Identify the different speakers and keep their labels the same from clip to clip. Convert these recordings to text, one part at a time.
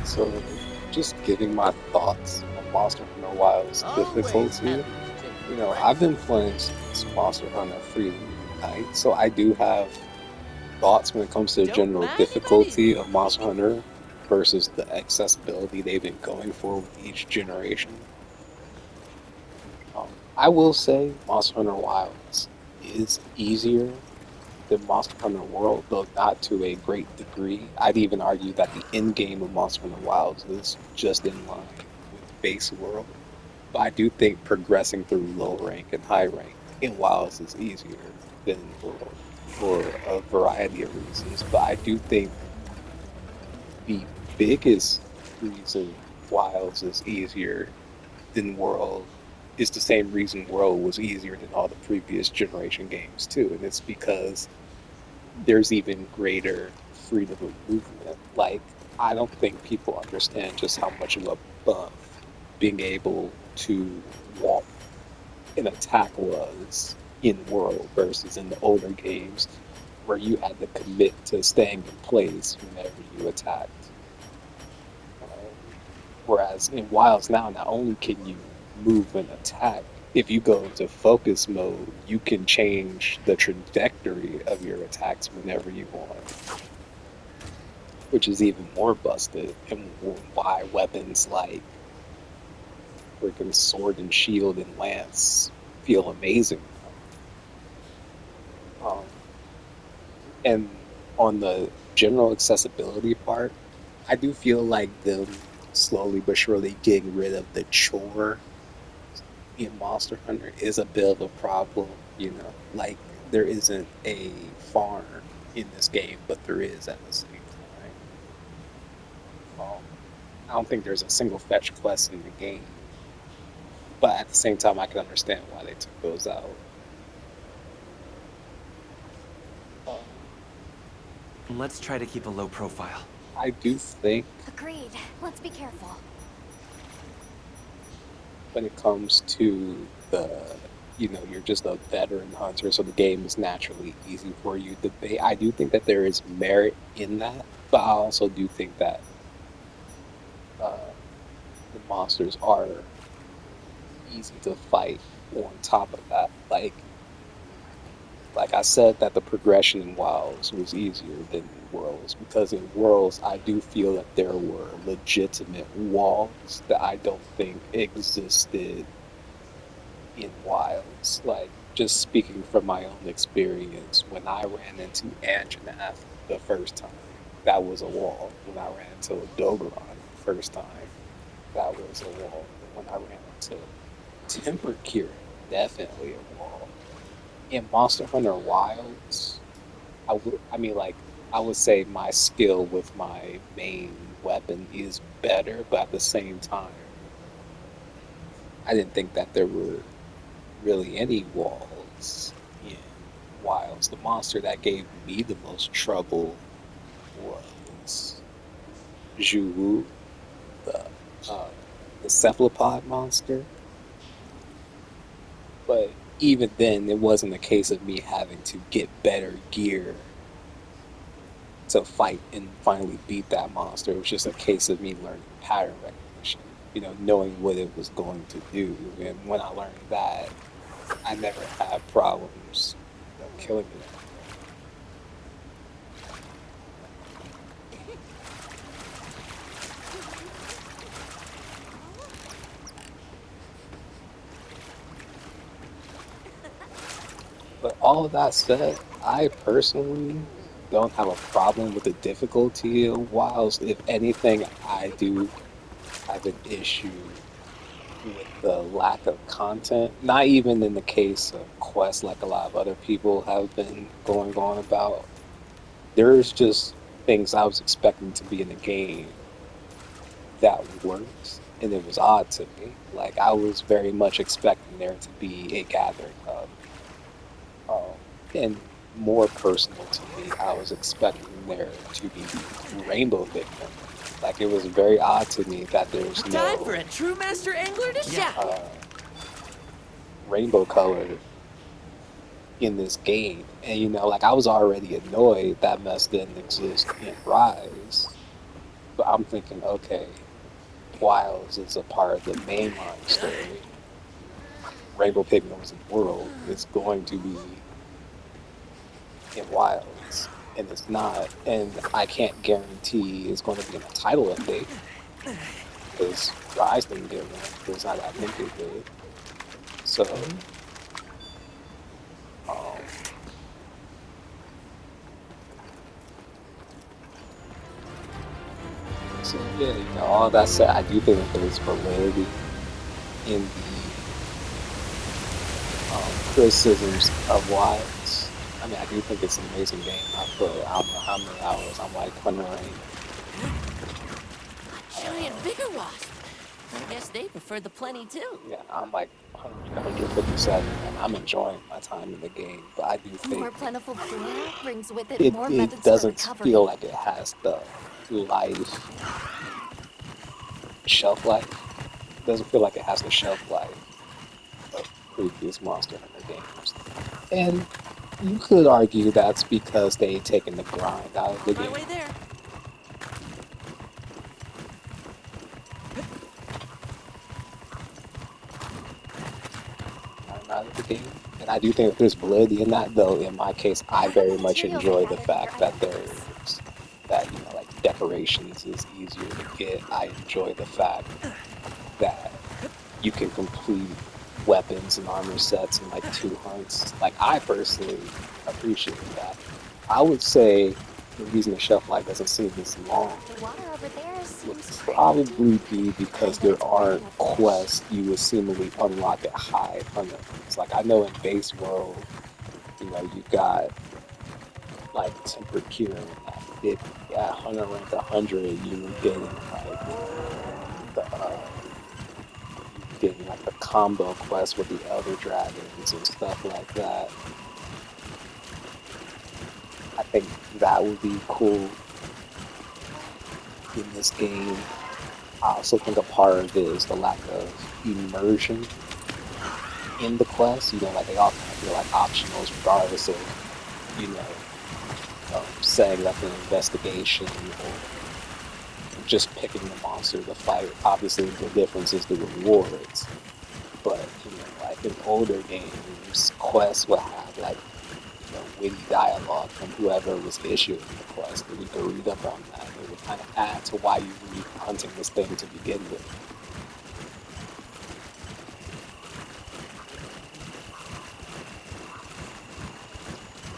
Speaker 1: So, just giving my thoughts on Monster Hunter Wilds
Speaker 2: Always
Speaker 1: difficulty.
Speaker 2: happy to take
Speaker 1: I've been
Speaker 2: questions.
Speaker 1: playing since Monster Hunter Freely Unite, so I do have thoughts when it comes to the
Speaker 2: Don't
Speaker 1: general
Speaker 2: imagine that
Speaker 1: difficulty
Speaker 2: easy.
Speaker 1: of Monster Hunter versus the accessibility they've been going for with each generation. I will say Monster Hunter Wilds is easier than Monster Hunter World, though not to a great degree. I'd even argue that the end game of Monster Hunter Wilds is just in line with base world. But I do think progressing through low rank and high rank in Wilds is easier than in World for a variety of reasons. But I do think the biggest reason Wilds is easier than World is the same reason World was easier than all the previous generation games too, and it's because there's even greater freedom of movement. Like, I don't think people understand just how much of a buff being able to walk and attack was in World versus in the older games where you had to commit to staying in place whenever you attacked. Whereas in Wilds now, not only can you move and attack, if you go into focus mode, you can change the trajectory of your attacks whenever you want, which is even more busted, and why weapons like freaking sword and shield and lance feel amazing now. And on the general accessibility part, I do feel like them slowly but surely getting rid of the chore in Monster Hunter is a bit of a problem. Like there isn't a farm in this game, but there is at the same time. Um, I don't think there's a single fetch quest in the game, but at the same time, I can understand why they took those out. Um,
Speaker 3: Let's try to keep a low profile.
Speaker 1: I do think
Speaker 4: Agreed. Let's be careful.
Speaker 1: when it comes to you're just a veteran hunter, so the game is naturally easy for you. I do think that there is merit in that, but I also do think that uh, the monsters are easy to fight on top of that. Like I said that the progression in Wilds was easier than in Worlds because in Worlds I do feel that there were legitimate walls that I don't think existed in Wilds. Like just speaking from my own experience, when I ran into Anjanath the first time, that was a wall. When I ran into Dogoran the first time, that was a wall. And when I ran into Temper Kieran, definitely a wall. In Monster Hunter Wilds, I would say my skill with my main weapon is better, but at the same time, I didn't think that there were really any walls in Wilds. The monster that gave me the most trouble was Zhu, the uh, the cephalopod monster. But even then, it wasn't a case of me having to get better gear to fight and finally beat that monster. It was just a case of me learning pattern recognition, knowing what it was going to do. And when I learned that, I never had problems, killing it anymore. But all of that said, I personally don't have a problem with the difficulty of WoWs. If anything, I do have an issue with the lack of content. Not even in the case of quests, like a lot of other people have been going on about. There's just things I was expecting to be in the game that weren't, and it was odd to me. Like I was very much expecting there to be a gathering hub. Um, and more personal to me, I was expecting there to be rainbow victim. Like it was very odd to me that there's
Speaker 2: Time for a
Speaker 1: no
Speaker 2: true master angler to shine.
Speaker 1: uh, rainbow color in this game. And like I was already annoyed that mess didn't exist in Rise. But I'm thinking, okay, Wilds is a part of the mainline story. Rainbow Pigment World is going to be in Wilds, and it's not. And I can't guarantee it's going to be in a title update because Rise didn't get one, at least not that I think it did. So, um, so yeah, all that said, I do think that there's validity in the criticisms of Wilds. I mean, I do think it's an amazing game. I put I don't know how many hours. I'm like 100.
Speaker 2: Giant bigger wasp. I guess they prefer the plenty too.
Speaker 1: Yeah, I'm like 157, and I'm enjoying my time in the game. But I do
Speaker 4: More
Speaker 1: think
Speaker 4: plentiful flora brings with it
Speaker 1: it
Speaker 4: more
Speaker 1: it
Speaker 4: methods for
Speaker 1: doesn't
Speaker 4: recovery.
Speaker 1: feel like it has the life shelf life. It doesn't feel like it has the shelf life of previous Monster Hunter games. And you could argue that's because they taken the grind out of the
Speaker 2: On my
Speaker 1: game.
Speaker 2: way there.
Speaker 1: Out of the game. And I do think that there's validity in that, though. In my case, I
Speaker 4: What are
Speaker 1: very
Speaker 4: the
Speaker 1: much
Speaker 4: materials they
Speaker 1: enjoy the
Speaker 4: added in your
Speaker 1: fact that
Speaker 4: item box?
Speaker 1: there's that, like decorations is easier to get. I enjoy the fact that you can complete weapons and armor sets in like 2 hunts. Like, I personally appreciate that. I would say the reason the shelf life doesn't seem this long
Speaker 4: The water over there
Speaker 1: would
Speaker 4: seems pretty deep.
Speaker 1: probably be because
Speaker 4: I bet
Speaker 1: there
Speaker 4: it's warm
Speaker 1: aren't
Speaker 4: enough to fish.
Speaker 1: quests you would seemingly unlock at high hunter ranks. Like, I know in base world, you got like tempered cure at 50, at hunter rank 100, you were getting like the combo quest with the elder dragons and stuff like that. I think that would be cool in this game. I also think a part of it is the lack of immersion in the quest. Like they all kind of feel like optionals, regardless of, setting up an investigation or just picking the monster to fight. Obviously, the difference is the rewards. But, like in older games, quests will have like, witty dialogue from whoever was issuing the quest, and you can read up on that. It would kind of add to why you were even hunting this thing to begin with.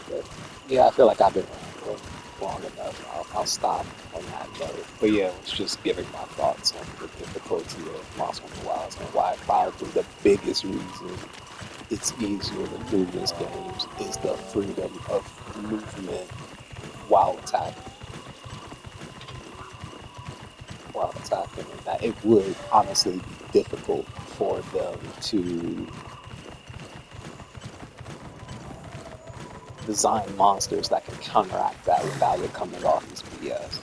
Speaker 1: But yeah, I feel like I've been around for long enough. I'll stop on that note. But yeah, it's just giving my thoughts on the difficulty of Monster Hunter Wilds and why probably the biggest reason it's easier than previous games is the freedom of movement while attacking. And that it would honestly be difficult for them to design monsters that can counteract that without it coming off as BS.